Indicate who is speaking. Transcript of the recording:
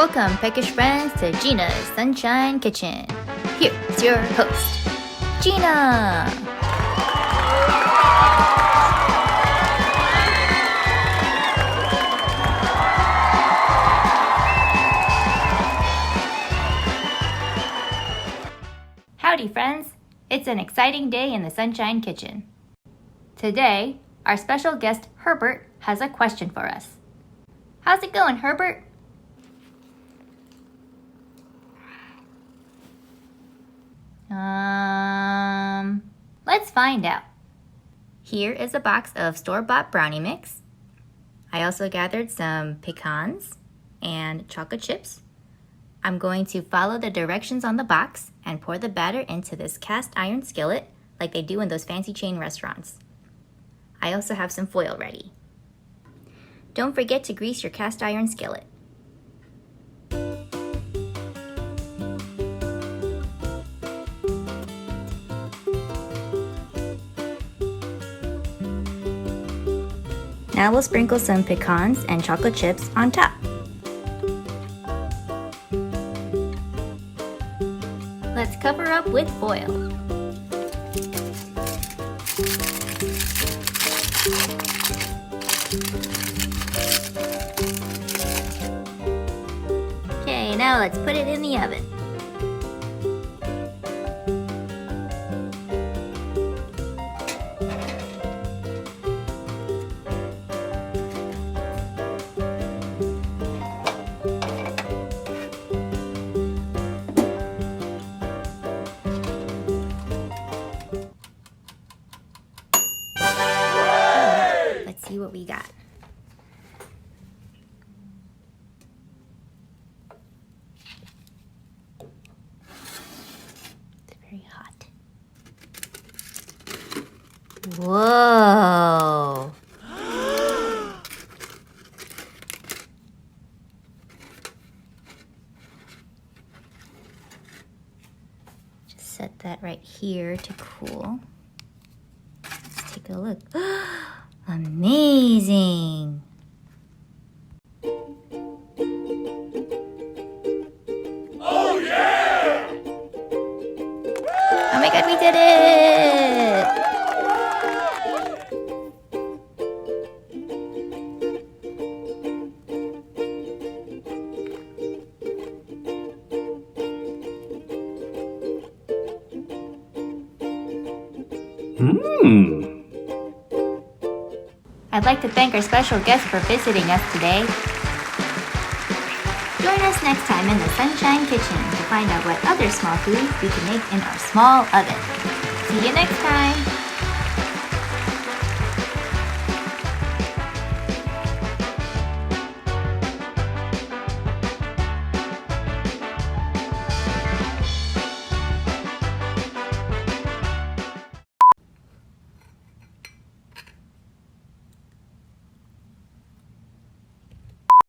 Speaker 1: Welcome, peckish friends, to Gina's Sunshine Kitchen. Here's your host, Gina. Howdy, friends. It's an exciting day in the Sunshine Kitchen. Today, our special guest, Herbert, has a question for us. How's it going, Herbert? Let's find out. Here is a box of store-bought brownie mix. I also gathered some pecans and chocolate chips. I'm going to follow the directions on the box and pour the batter into this cast iron skillet like they do in those fancy chain restaurants. I also have some foil ready. Don't forget to grease your cast iron skillet. Now we'll sprinkle some pecans and chocolate chips on top. Let's cover up with foil. Okay, now let's put it in the oven. Let's see what we got. It's very hot. Whoa! Just set that right here to cool. Let's take a look. Amazing!
Speaker 2: Oh yeah!
Speaker 1: Oh my god, we did it! I'd like to thank our special guest for visiting us today. Join us next time in the Sunshine Kitchen to find out what other small foods we can make in our small oven. See you next time!